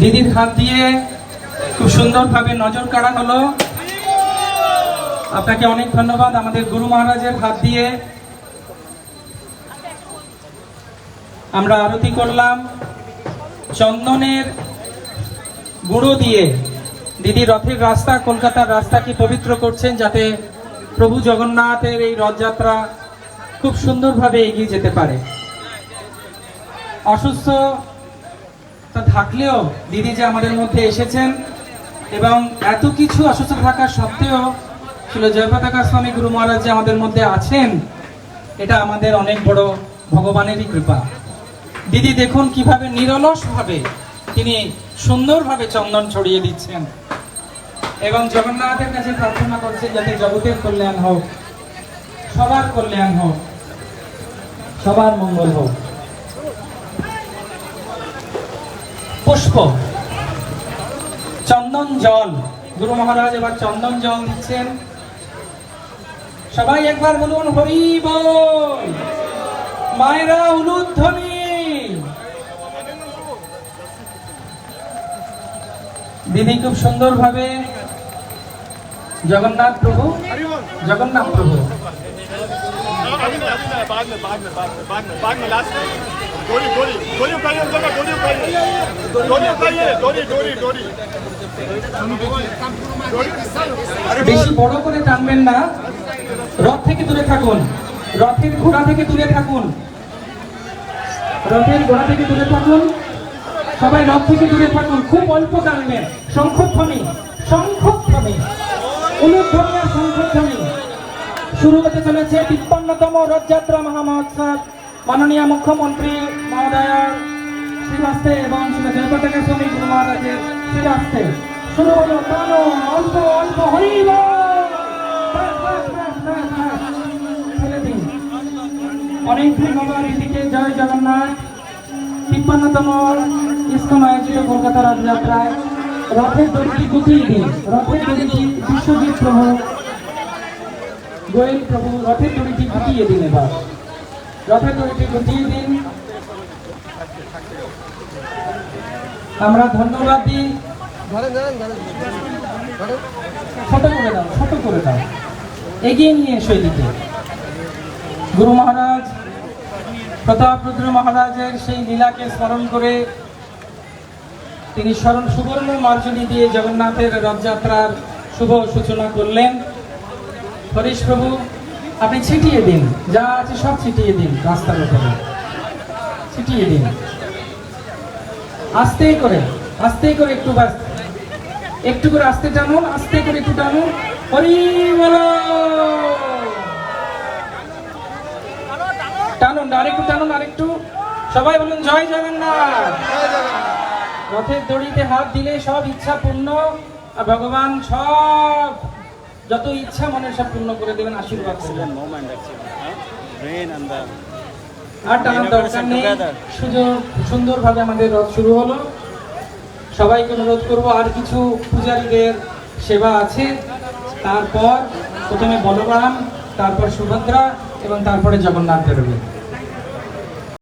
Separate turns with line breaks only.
দিদির হাত দিয়ে খুব সুন্দরভাবে নজর কাড়া হলো। আপনাকে অনেক ধন্যবাদ। আমাদের গুরু মহারাজের হাত দিয়ে আমরা আরতি করলাম। চন্দনের গুঁড়ো দিয়ে দিদি রথের রাস্তা, কলকাতার রাস্তাকে পবিত্র করছেন, যাতে প্রভু জগন্নাথের এই রথযাত্রা খুব সুন্দরভাবে এগিয়ে যেতে পারে। অসুস্থ থাকলেও দিদি যে আমাদের মধ্যে এসেছেন এবং এত কিছু অসুস্থ থাকা সত্ত্বেও ছিল জয়পতাকা স্বামী গুরু মহারাজ যে আমাদের মধ্যে আছেন, এটা আমাদের অনেক বড় ভগবানেরই কৃপা। দিদি দেখুন কিভাবে নিরলসভাবে তিনি সুন্দরভাবে চন্দন ছড়িয়ে দিচ্ছেন এবং জগন্নাথের কাছে প্রার্থনা করছেন যাতে জগতের কল্যাণ হোক, সবার কল্যাণ হোক, সবার মঙ্গল হোক। পুষ্প, চন্দন জল, গুরু মহারাজ এবার চন্দন জল দিচ্ছেন। সবাই একবার বলুন হরি বল। মায়েরা উলুধ্বনি। দিদি খুব সুন্দরভাবে জগন্নাথ প্রভু, জগন্নাথ প্রভু বেশি বড় করে টানবেন না, রথ থেকে দূরে থাকুন, রথের ঘোড়া থেকে দূরে থাকুন, রথের ঘোড়া থেকে দূরে থাকুন, সবাই রথ থেকে দূরে থাকুন। খুব অল্প টানবেন। শঙ্খধ্বনি, শঙ্খধ্বনি, উলুধ্বনি আর শঙ্খধ্বনি। শুরু হতে চলেছে ৫৩তম রথযাত্রা মহামহোৎসব। মাননীয় মুখ্যমন্ত্রী মহোদয়ার শ্রীবাস্তে এবং শ্রী জয়পতাকা স্বামী গুরু মহারাজের শ্রীবাস্তে শুরু হলো। টানো, অল্প অল্প, হরি বল। ফেলে দিন। অনেক ধন্যবাদ দিদিকে। জয় জগন্নাথ। ৫৩তম ইসকন আয়োজিত কলকাতা রথযাত্রায় রথের দড়িটি গুটিয়ে দিন। রথের দড়িটি বিশ্বজিৎ প্রভু, গোয়েল প্রভু রথের দড়িটি গুটিয়ে দিন। এবার রথের দড়িটি গুটিয়ে দিন। আমরা ধন্যবাদ দিই। ছোট করে দাও, ছোট করে দাও, এগিয়ে নিয়ে এসো এদিকে। গুরু মহারাজ প্রতাপ রুদ্র মহারাজের সেই লীলাকে স্মরণ করে তিনি সুবর্ণ মার্জনী দিয়ে জগন্নাথের রথযাত্রার শুভ সূচনা করলেন। হরিশ প্রভু আপনি ছিটিয়ে দিন, যা আছে সব ছিটিয়ে দিন, রাস্তার উপরে ছিটিয়ে দিন। আস্তে করে, আস্তে করে, একটু বাস, একটু করে আস্তে টানুন, আস্তে করে একটু টানুন। হরি বল। টানুন, আরেকটু টানুন, আরেকটু। সবাই বলুন জয় জগন্নাথ। রথের দড়িতে হাত দিলে সব ইচ্ছা পূর্ণ, আর ভগবান সব যত ইচ্ছা মনে সব পূর্ণ করে দেবেন, আশীর্বাদ করবেন। আর টানার দরকার নেই। সুন্দরভাবে আমাদের রথ শুরু হলো। সবাইকে অনুরোধ করবো, আর কিছু পূজারীদের সেবা আছে। তারপর প্রথমে বলরাম, তারপর সুভদ্রা এবং তারপরে জগন্নাথ বেরোবে।